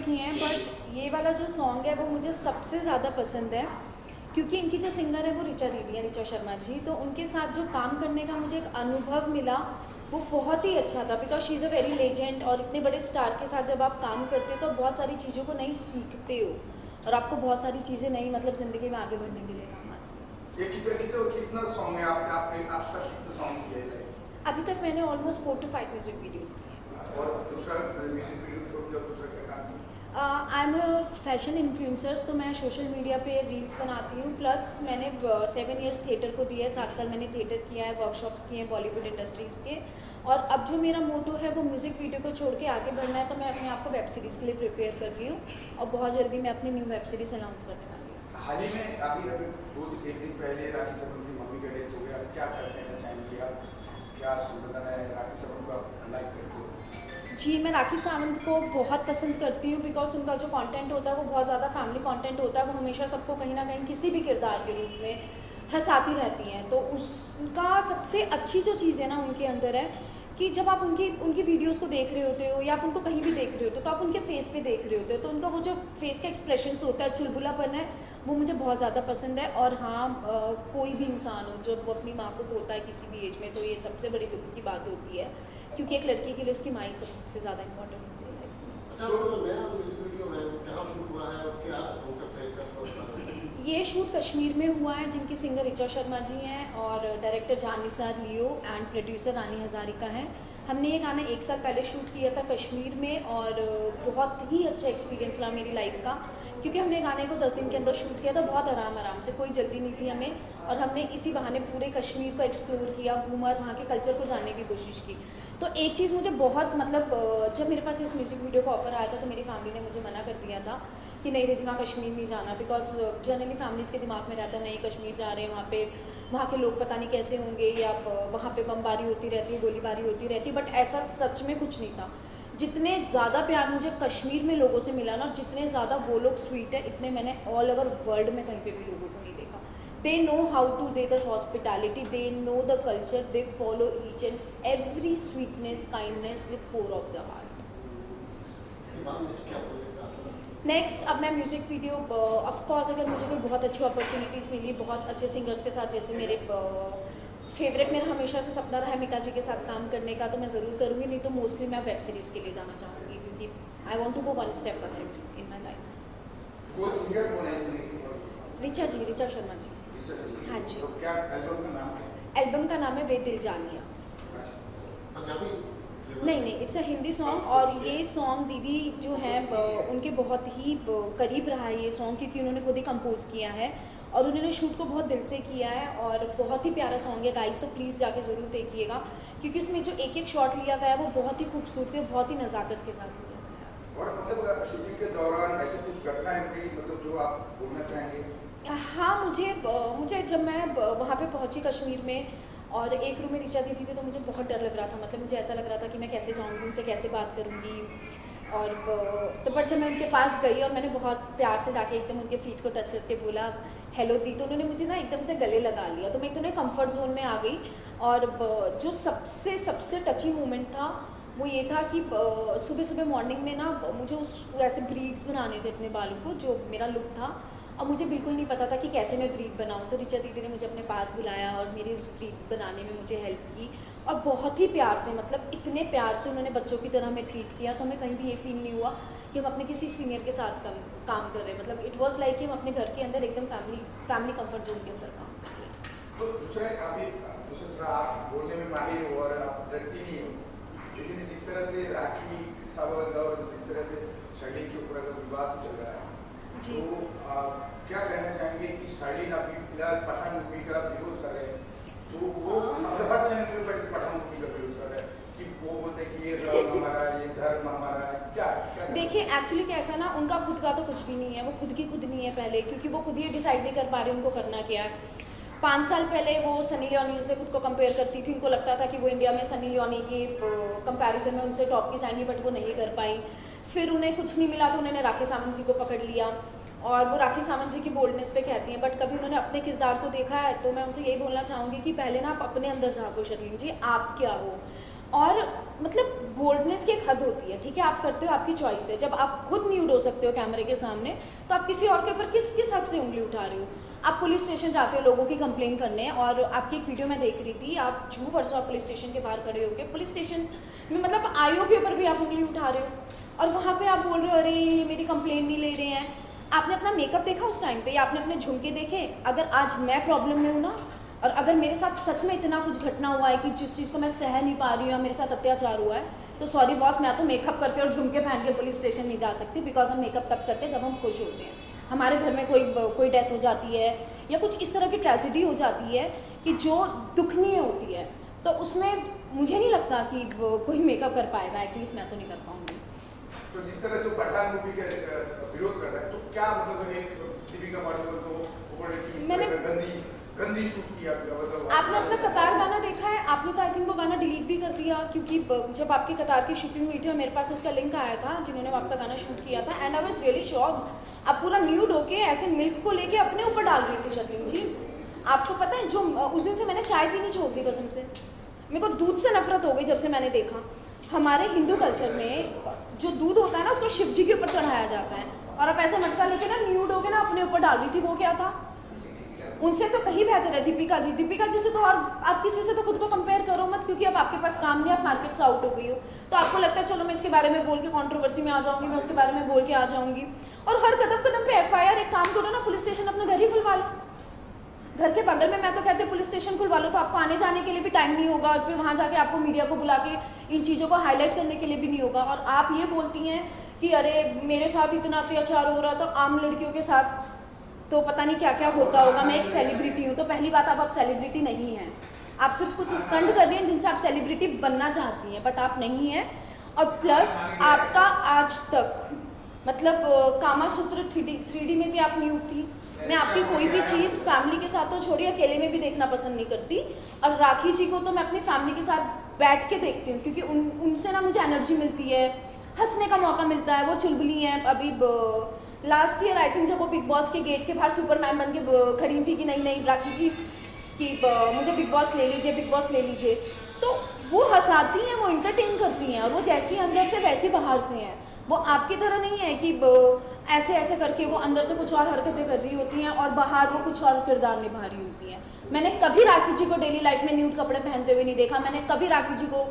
देखी हैं, बट ये वाला जो सॉन्ग है वो मुझे सबसे ज़्यादा पसंद है, क्योंकि इनकी जो सिंगर है वो ऋचा दीदी है, ऋचा शर्मा जी। तो उनके साथ जो काम करने का मुझे एक अनुभव मिला वो बहुत ही अच्छा था, because she is a very legend. और इतने बड़े स्टार के साथ जब आप काम करते हो तो बहुत सारी चीज़ों को नई सीखते हो और आपको बहुत सारी चीज़ें नई मतलब ज़िंदगी में आगे बढ़ने के लिए काम आती है। कितना सॉन्ग है आपने आप तक कितना सॉन्ग किया है? अभी तक मैंने ऑलमोस्ट 4 to 5 म्यूजिक वीडियोज़ किए हैं। और दूसरा म्यूजिक वीडियो छोड़ के और दूसरा क्या काम किया? आई एम फैशन इन्फ्लुएंसर्स, तो मैं सोशल मीडिया पे रील्स बनाती हूँ। प्लस मैंने 7 इयर्स थिएटर को दिया है, 7 साल मैंने थिएटर किया है, वर्कशॉप्स किए हैं बॉलीवुड इंडस्ट्रीज़ के। और अब जो मेरा मोटो है वो म्यूज़िक वीडियो को छोड़ के आगे बढ़ना है, तो मैं अपने आप को वेब सीरीज़ के लिए प्रिपेयर कर रही हूँ और बहुत जल्दी मैं अपनी न्यू वेब सीरीज़ अनाउंस करने वाली हूँ। हाल ही में अभी एक दिन पहले राखी सावंत की मम्मी का डेथ हो गया, क्या कहना चाहेंगे आप? क्या संवेदना है राखी सावंत को आप लाइक करते हो? जी, मैं राखी सावंत को बहुत पसंद करती हूँ, बिकॉज उनका जो कंटेंट होता है वो बहुत ज़्यादा फैमिली कंटेंट होता है। वो हमेशा सबको कहीं ना कहीं किसी भी किरदार के रूप में हंसाती रहती हैं। तो उसका सबसे अच्छी जो चीज़ है ना उनके अंदर है कि जब आप उनकी उनकी वीडियोस को देख रहे होते हो या आप उनको कहीं भी देख रहे होते हो तो आप उनके फेस पे देख रहे होते हो, तो उनका वो जो फेस का एक्सप्रेशंस होता है, चुलबुलापन है, वो मुझे बहुत ज़्यादा पसंद है। और हाँ, कोई भी इंसान हो जब वो अपनी माँ को खोता है किसी भी एज में, तो ये सबसे बड़ी दुख की बात होती है, क्योंकि एक लड़की के लिए उसकी माँ ही सबसे ज़्यादा इम्पोर्टेंट होती है लाइफ में। अच्छा, वो जो नया म्यूजिक वीडियो है वो कहाँ शूट हुआ है और क्या कॉन्सेप्ट है इसका? ये शूट कश्मीर में हुआ है, जिनकी सिंगर ऋचा शर्मा जी हैं और director Jannisar Leo and producer रानी हज़ारिका हैं। हमने ये गाना 1 साल पहले शूट किया था कश्मीर में और बहुत ही अच्छा एक्सपीरियंस रहा मेरी लाइफ का, क्योंकि हमने गाने को 10 दिन के अंदर शूट किया था, बहुत आराम से, कोई जल्दी नहीं थी हमें। और हमने इसी बहाने पूरे कश्मीर को एक्सप्लोर किया, घूमा और वहाँ के कल्चर को जानने की कोशिश की। तो एक चीज़ मुझे बहुत मतलब जब मेरे पास इस म्यूज़िक वीडियो का ऑफर आया था तो मेरी फैमिली ने मुझे मना कर दिया था कि नहीं रिद्धि वहाँ कश्मीर नहीं जाना, बिकॉज जनरली फैमिलीज़ के दिमाग में रहता है नहीं कश्मीर जा रहे हैं, वहाँ के लोग पता नहीं कैसे होंगे, या वहाँ पे बमबारी होती रहती है, गोलीबारी होती रहती है। बट ऐसा सच में कुछ नहीं था। जितने ज़्यादा प्यार मुझे कश्मीर में लोगों से मिला ना, जितने ज़्यादा वो लोग स्वीट है, इतने मैंने ऑल ओवर वर्ल्ड में कहीं पे भी लोगों को नहीं देखा। दे नो हाउ टू दे the hospitality, they know the culture, they follow each and every sweetness kindness with core of the heart. Next अब मैं म्यूज़िक वीडियो ऑफकोर्स अगर मुझे कोई बहुत अच्छी अपॉर्चुनिटीज़ मिली बहुत अच्छे सिंगर्स के साथ, जैसे मेरे फेवरेट मेरा हमेशा से सपना रहा है मिका जी के साथ काम करने का, तो मैं ज़रूर करूँगी। नहीं तो मोस्टली मैं वेब सीरीज़ के लिए जाना चाहूँगी, क्योंकि I want to go 1 step ahead in my life. वो सिंगर कौन है इसमें? ऋचा जी, ऋचा शर्मा जी। हाँ जी। तो क्या एल्बम का नाम है? एल्बम का नाम है वे दिल जानिया। पंजाबी? नहीं, इट्स अ हिंदी सॉन्ग। और ये सॉन्ग दीदी जो हैं उनके बहुत ही करीब रहा है ये सॉन्ग, क्योंकि उन्होंने खुद ही कंपोज किया है और उन्होंने शूट को बहुत दिल से किया है और बहुत ही प्यारा सॉन्ग है गाइस, तो प्लीज़ जाके ज़रूर देखिएगा, क्योंकि उसमें जो एक एक शॉट लिया गया है वो बहुत ही खूबसूरत है, बहुत ही नज़ाकत के साथ लिया गया है। और मतलब शूटिंग के दौरान ऐसे कुछ घटना है कि मतलब जो आप बोलना चाहेंगे? हाँ, मुझे जब मैं वहाँ पे पहुँची कश्मीर में और एक रूम में ऋचा दीदी थी, तो मुझे बहुत डर लग रहा था। मतलब मुझे ऐसा लग रहा था कि मैं कैसे जाऊँगी, उनसे कैसे बात करूँगी। और तो बट जब मैं उनके पास गई और मैंने बहुत प्यार से जाके एकदम उनके फीट को टच करके बोला हेलो दी, तो उन्होंने मुझे ना एकदम से गले लगा लिया, तो मैं इतने कंफर्ट जोन में आ गई। और जो सबसे टची मोमेंट था वो ये था कि सुबह सुबह मॉर्निंग में ना मुझे उस ऐसे ब्रीड्स बनाने थे अपने बालों को, जो मेरा लुक था। अब मुझे बिल्कुल नहीं पता था कि कैसे मैं ब्रीड बनाऊँ, तो ऋचा दीदी ने मुझे अपने पास बुलाया और मेरी उस ब्रीड बनाने में मुझे हेल्प की। और बहुत ही प्यार से, मतलब इतने प्यार से उन्होंने बच्चों की तरह हमें ट्रीट किया, तो हमें कहीं भी ये फील नहीं हुआ कि हम अपने किसी सीनियर के साथ काम कर रहे हैं। मतलब इट वाज लाइक कि हम अपने घर के अंदर एकदम फैमिली कंफर्ट जोन के अंदर काम कर रहे हैं। तो दूसरा आप बोलने में माहिर हो और आप डरती नहीं हो, लेकिन जिस तरह से राखी सावंत और जिस तरह से शर्लिन चोपड़ा का विवाद चल रहा है जी। तो क्या कहना चाहेंगे कि शर्लिन अभी फिलहाल पठान मूवी का विरोध कर रहे हैं, तो वो हर चैनल पे बैठ के पठान मूवी का विरोध कर रहे हैं कि वो बोलते हैं कि ये धर्म हमारा है, ये धर्म हमारा है, क्या देखिए एक्चुअली कैसा ना, उनका खुद का तो कुछ भी नहीं है, वो खुद की खुद नहीं है पहले, क्योंकि वो खुद ही डिसाइड नहीं कर पा रहे उनको करना क्या है। 5 साल पहले वो सनी लियोनी से खुद को कंपेयर करती थी, उनको लगता था कि वो इंडिया में सनी लियोनी की कंपैरिजन में उनसे टॉप की जाएंगी, बट वो नहीं कर पाई। फिर उन्हें कुछ नहीं मिला तो उन्होंने राखी सावंत जी को पकड़ लिया और वो राखी सावंत जी की बोल्डनेस पे कहती हैं, बट कभी उन्होंने अपने किरदार को देखा है? तो मैं उनसे यही बोलना चाहूँगी कि पहले ना आप अपने अंदर झाँको शर्लिन जी, आप क्या हो। और मतलब बोल्डनेस की एक हद होती है, ठीक है, आप करते हो, आपकी चॉइस है। जब आप खुद न्यूड हो सकते हो कैमरे के सामने, तो आप किसी और के ऊपर किस हक से उंगली उठा रहे हो? आप पुलिस स्टेशन जाते हो लोगों की कंप्लेन करने, और आपकी एक वीडियो मैं देख रही थी, आप झूठ परसों आप पुलिस स्टेशन के बाहर खड़े होकर पुलिस स्टेशन में मतलब आईओ के ऊपर भी आप उंगली उठा रहे हो, और वहाँ पे आप बोल रहे हो अरे ये मेरी कंप्लेन नहीं ले रहे हैं। आपने अपना मेकअप देखा उस टाइम पे, या आपने अपने झुमके देखे? अगर आज मैं प्रॉब्लम में हूँ ना, और अगर मेरे साथ सच में इतना कुछ घटना हुआ है कि जिस चीज़ को मैं सह नहीं पा रही हूँ या मेरे साथ अत्याचार हुआ है, तो सॉरी बॉस, मैं तो मेकअप करके और झुमके पहन के पुलिस स्टेशन नहीं जा सकती, बिकॉज हम मेकअप तब करते हैं जब हम खुश होते हैं। हमारे घर में कोई डेथ हो जाती है या कुछ इस तरह की ट्रेजेडी हो जाती है कि जो दुखनीय होती है, तो उसमें मुझे नहीं लगता कि कोई मेकअप कर पाएगा, एटलीस्ट मैं तो नहीं कर पाऊँगी। तो जिस तरह से पठान मूवी का विरोध कर रहा है, तो क्या मतलब एक दीपिका पादुकोण को मैंने गंदी शूट किया? मतलब आपने अपना कतार गाना देखा है? आपने तो आई थिंक वो गाना डिलीट भी कर दिया, क्योंकि जब आपकी कतार की शूटिंग हुई थी मेरे पास उसका लिंक आया था जिन्होंने आपका गाना शूट किया था, and I was really shocked. आप पूरा न्यूड होके ऐसे मिल्क को लेके अपने ऊपर डाल रही थी शर्लिन जी। आपको पता है, जो उस दिन से मैंने चाय पीनी छोड़ दी कसम से। मेरे को दूध से नफरत हो गई जब से मैंने देखा। हमारे हिंदू कल्चर में जो दूध होता है ना, उसको शिव जी के ऊपर चढ़ाया जाता है, और आप ऐसा मटका लेके ना न्यूड होके ना अपने ऊपर डाल रही थी। वो क्या था? उनसे तो कहीं बेहतर है दीपिका जी से तो, और आप किसी से तो खुद को कंपेयर करो मत, क्योंकि अब आपके पास काम नहीं, आप मार्केट से आउट हो गई हो, तो आपको लगता है चलो मैं इसके बारे में बोल के कंट्रोवर्सी में आ जाऊंगी, मैं उसके बारे में बोल के आ जाऊंगी, और हर कदम कदम पे एफआईआर। एक काम करो ना, पुलिस स्टेशन अपने घर ही खुलवा लो, घर के बगल में। मैं तो कहते पुलिस स्टेशन खुलवा लो, तो आपको आने जाने के लिए भी टाइम नहीं होगा, और फिर वहाँ जाके आपको मीडिया को बुला के इन चीज़ों को हाईलाइट करने के लिए भी नहीं होगा। और आप ये बोलती हैं कि अरे मेरे साथ इतना अत्याचार हो रहा, तो आम लड़कियों के साथ तो पता नहीं क्या क्या होता होगा, मैं एक सेलिब्रिटी हूँ। तो पहली बात, आप सेलिब्रिटी नहीं हैं, आप सिर्फ कुछ स्टंट कर रही हैं जिनसे आप सेलिब्रिटी बनना चाहती हैं, बट आप नहीं हैं। और प्लस आपका आज तक मतलब कामासूत्र 3D में भी आप न्यूड थी। मैं आपकी कोई भी चीज़ फैमिली के साथ तो छोड़िए, अकेले में भी देखना पसंद नहीं करती। और राखी जी को तो मैं अपनी फैमिली के साथ बैठ के देखती हूँ, क्योंकि उनसे ना मुझे एनर्जी मिलती है, हंसने का मौका मिलता है। वो चुलबुली हैं। अभी लास्ट ईयर आई थिंक जब वो बिग बॉस के गेट के बाहर सुपरमैन बन के खड़ी थी कि नहीं राखी जी कि मुझे बिग बॉस ले लीजिए, बिग बॉस ले लीजिए, तो वो हंसाती हैं, वो इंटरटेन करती हैं, और वो जैसी अंदर से वैसी बाहर से हैं। वो आपकी तरह नहीं है कि ऐसे ऐसे करके वो अंदर से कुछ और हरकतें कर रही होती हैं और बाहर वो कुछ और किरदार निभा रही होती हैं। मैंने कभी राखी जी को डेली लाइफ में न्यूड कपड़े पहनते हुए नहीं देखा, मैंने कभी राखी जी को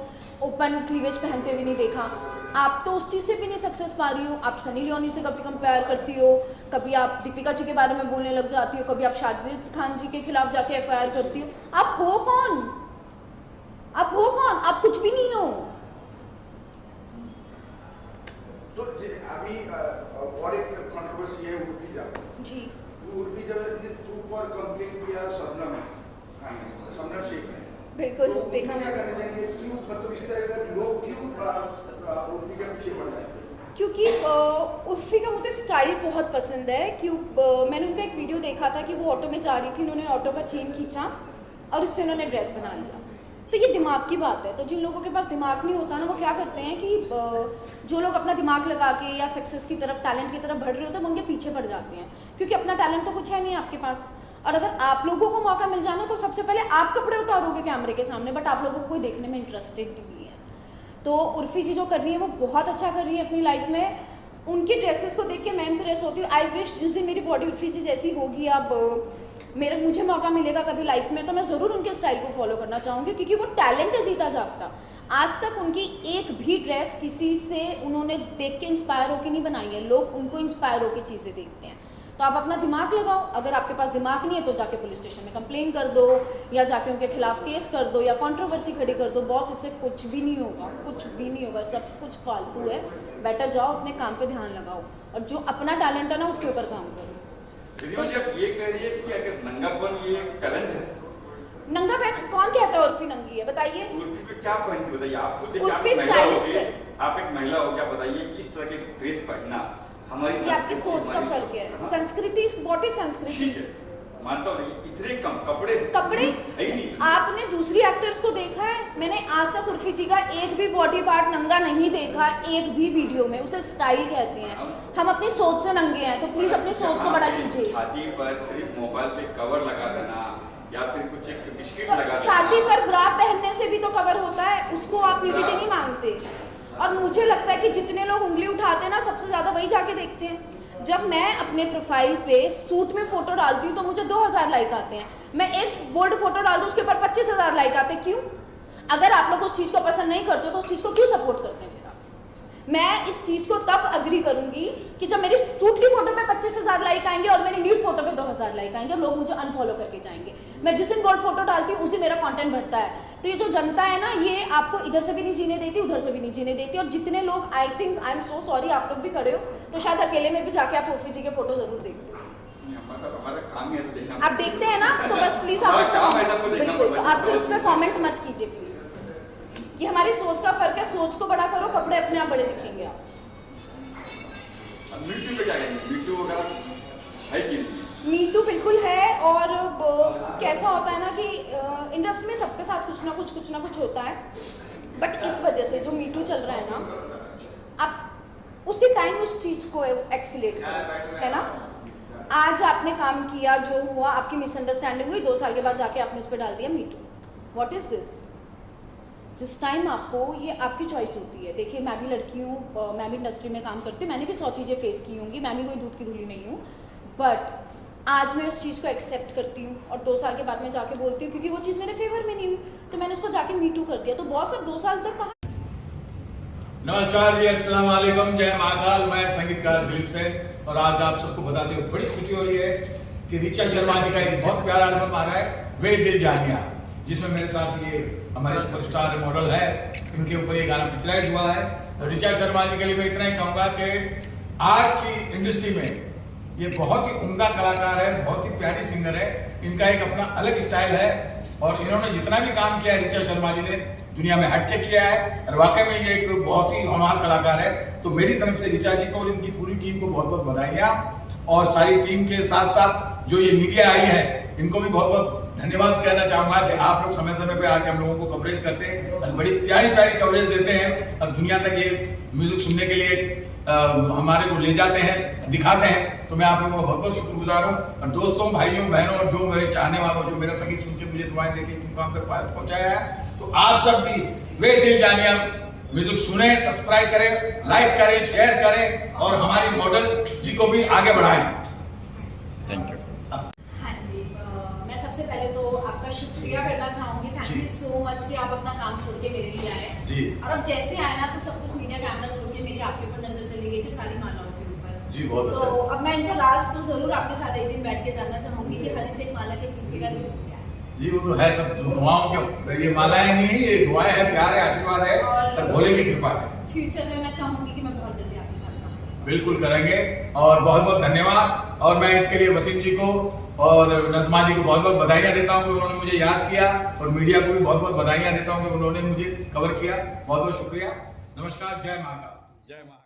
ओपन क्लीवेज पहनते हुए नहीं देखा। आप तो उस चीज़ से भी नहीं सक्सेस पा रही हो। आप सनी लियोनी से कभी कंपेयर करती हो, कभी आप दीपिका जी के बारे में बोलने लग जाती हो, कभी आप शाहिद खान जी के खिलाफ जाके एफआईआर करती हो। आप हो कौन? आप हो कौन? आप कुछ भी नहीं हो। तो अभी और एक कंट्रोवर्सी है उर्फी जब जी, उर्फी जब तू पर कंप्लेन किया सबनम शेख ने, बिल्कुल तो देखा। क्या करना चाहिए? क्यों मतलब इस तरह का लोग क्यों उर्फी के पीछे पड़ जाते हैं? क्योंकि उर्फी का मुझे स्टाइल बहुत पसंद है। मैंने उनका एक वीडियो देखा था कि वो ऑटो में जा रही थी, उन्होंने ऑटो का चेन खींचा और उससे उन्होंने ड्रेस बना लिया। तो ये दिमाग की बात है। तो जिन लोगों के पास दिमाग नहीं होता ना, वो क्या करते हैं कि जो लोग अपना दिमाग लगा के या सक्सेस की तरफ, टैलेंट की तरफ बढ़ रहे होते हैं, वो उनके पीछे पड़ जाते हैं, क्योंकि अपना टैलेंट तो कुछ है नहीं आपके पास। और अगर आप लोगों को मौका मिल जाए ना, तो सबसे पहले आप कपड़े उतारोगे कैमरे के सामने, बट आप लोगों को कोई देखने में इंटरेस्टेड नहीं है। तो उर्फी जी जो कर रही है वो बहुत अच्छा कर रही है अपनी लाइफ में। उनकी ड्रेसेस को देख के मैं इम्प्रेस होती हूँ। आई विश जिस दिन मेरी बॉडी उर्फी जी जैसी होगी, अब मुझे मौका मिलेगा कभी लाइफ में, तो मैं ज़रूर उनके स्टाइल को फॉलो करना चाहूँगी, क्योंकि वो टैलेंट है जीता जागता। आज तक उनकी एक भी ड्रेस किसी से उन्होंने देख के इंस्पायर होकर नहीं बनाई है, लोग उनको इंस्पायर होकर चीज़ें देखते हैं। तो आप अपना दिमाग लगाओ। अगर आपके पास दिमाग नहीं है तो जाके पुलिस स्टेशन में कंप्लेन कर दो, या जाके उनके खिलाफ केस कर दो, या कंट्रोवर्सी खड़ी कर दो। बॉस, इससे कुछ भी नहीं होगा, कुछ भी नहीं होगा, सब कुछ फालतू है। बेटर जाओ अपने काम पे ध्यान लगाओ, और जो अपना टैलेंट है ना उसके ऊपर काम करो। जब ये कह रही है कि अगर नंगापन ये टैलेंट है, नंगा पहन कौन कहता है उर्फी नंगी है? बताइए। उर्फी पे क्या पहनती बताइए? आप खुद उर्फी स्टाइलिस्ट है। आप एक महिला हो, क्या बताइए कि इस तरह के ड्रेस पहनना हमारी ये आपकी सोच का फर्क है। हाँ? संस्कृति, व्हाट इज संस्कृति? ठीक है, मानता हूँ, इतने कम कपड़े कपड़े आपने दूसरी एक्टर्स को देखा है? मैंने आज तक उर्फी जी का एक भी बॉडी पार्ट नंगा नहीं देखा, एक भी वीडियो में। उसे स्टाइल कहते हैं। हम अपनी सोच से नंगे हैं, तो प्लीज अपनी सोच को बड़ा कीजिए। छाती पर सिर्फ मोबाइल पे कवर लगा देना या फिर कुछ एक बिस्किट तो लगा छाती पर ब्रा पहनने से भी तो कवर होता है, उसको आप न्यूडिटी नहीं मानते। और मुझे लगता है कि जितने लोग उंगली उठाते हैं ना, सबसे ज्यादा वही जाके देखते हैं। जब मैं अपने प्रोफाइल पे सूट में फोटो डालती हूँ तो मुझे 2000 लाइक आते हैं। मैं एक बोल्ड फोटो डाल दूँ उसके ऊपर 25,000 लाइक आते हैं। क्यों? अगर आप लोग उस चीज को पसंद नहीं करते तो उस चीज को क्यों सपोर्ट करते हैं? मैं इस चीज को तब अग्री करूंगी कि जब मेरी सूट की फोटो पे 25,000 लाइक आएंगे और मेरी न्यूड फोटो पे 2,000 लाइक आएंगे, लोग मुझे अनफॉलो करके जाएंगे। मैं जिस दिन बोल्ड फोटो डालती हूँ उसी मेरा कंटेंट बढ़ता है। तो ये जो जनता है ना, ये आपको इधर से भी नहीं जीने देती, उधर से भी नहीं जीने देती। और जितने लोग, I think, I am so sorry, आप लोग भी खड़े हो तो शायद अकेले में भी जाके आप ओफी जी के फोटो जरूर देखते हो। हमारा काम ही ऐसा देखना। आप देखते हैं ना, तो बस प्लीज आप फिर इस पर कॉमेंट मत कीजिए प्लीज। ये हमारी सोच का फर्क है, सोच को बड़ा करो, कपड़े अपने आप बड़े दिखेंगे आप। मीटू पे क्या कहेंगे? मीटू वगैरह है कि नहीं? मीटू बिल्कुल है। और कैसा होता है ना कि इंडस्ट्री में सबके साथ कुछ ना कुछ होता है। बट इस वजह से जो मीटू चल रहा है ना, आप उसी टाइम उस चीज को एक्सीलेट करो, है ना। आज आपने काम किया, जो हुआ, आपकी मिसअंडरस्टैंडिंग हुई, 2 साल के बाद जाके आपने उस पर डाल दिया मीटू। What is this? जिस टाइम आपको, ये आपकी चॉइस होती है। देखिए, मैं भी लड़की हूँ, मैं भी इंडस्ट्री में काम करती हूँ, मैंने भी 100 चीज़ें फेस की होंगी, मैं भी कोई दूध की धुली नहीं हूँ। बट आज मैं उस चीज़ को एक्सेप्ट करती हूँ और 2 साल के बाद मैं जाके बोलती हूँ, क्योंकि वो चीज़ मेरे फेवर में नहीं हुई, तो मैंने उसको जाके मीटू कर दिया। तो बॉस अब 2 साल तक कहाँ? नमस्कार जी, अस्सलाम वालेकुम, जय महाकाल। मैं संगीतकार दिलीप सेन और आज आप सबको बताते हुए बड़ी खुशी हो रही है कि ऋचा शर्मा जी का एक बहुत प्यारा एल्बम आ रहा है, वे दिल जानिया, जिसमें मेरे साथ ये हमारे सुपरस्टार मॉडल है, इनके ऊपर ये गाना पिक्चराइज हुआ है। और ऋचा शर्मा जी के लिए मैं इतना ही कहूँगा कि आज की इंडस्ट्री में ये बहुत ही उम्दा कलाकार है, बहुत ही प्यारी सिंगर है, इनका एक अपना अलग स्टाइल है और इन्होंने जितना भी काम किया है ऋचा शर्मा जी ने दुनिया में हटके किया है और वाकई में ये एक बहुत ही होनहार कलाकार है। तो मेरी तरफ से ऋचा जी को और इनकी पूरी टीम को बहुत बहुत बधाइयाँ, और सारी टीम के साथ साथ जो ये मीडिया आई है इनको भी बहुत बहुत धन्यवाद कहना चाहूंगा कि आप लोग समय समय पे आके हम लोगों को कवरेज करते हैं और बड़ी प्यारी प्यारी कवरेज देते हैं और दुनिया तक ये म्यूजिक सुनने के लिए हमारे को ले जाते हैं, दिखाते हैं। तो मैं आप लोगों का बहुत बहुत शुक्रगुजार हूँ। और दोस्तों, भाइयों, बहनों और जो मेरे चाहने वालों, जो मेरा संगीत सुन के मुझे दुआएं देके इस मुकाम तक पहुंचाया है, तो आप सब भी वे दिल जानिया म्यूजिक सुने, सब्सक्राइब करें, लाइक करें, शेयर करें और हमारी मॉडल जी को भी आगे बढ़ाएं। Thank you. हाँ जी, मैं सबसे पहले तो आपका शुक्रिया करना चाहूंगी। थैंक यू सो मच कि आप अपना काम छोड़ के मेरे लिए आए जी। और अब जैसे आए ना, तो सब कुछ मीडिया कैमरा छोड़ के मेरी आपके ऊपर नजर चली गई थी, सारी मालाओं के ऊपर जी। बहुत तो अच्छा। अब मैं इनका राज तो जरूर आपके साथ एक दिन बैठ के जानना चाहूंगी कि हरी से माला के पीछे का रीजन क्या है। जी, वो तो है, सब दुआओं के, ये मालाएं नहीं, ये दुआएं है, प्यार है, आशीर्वाद है और भोले की कृपा है। फ्यूचर में मैं चाहूंगी कि मैं बहुत जल्दी आपके साथ काम करूं। बिल्कुल करेंगे और बहुत बहुत धन्यवाद। और मैं इसके लिए वसीम जी को और नज़मा जी को बहुत बहुत बधाइयाँ देता हूँ कि उन्होंने मुझे याद किया, और मीडिया को भी बहुत बहुत बधाइयाँ देता हूँ कि उन्होंने मुझे कवर किया। बहुत बहुत शुक्रिया। नमस्कार, जय महाकाल। जय महाकाल।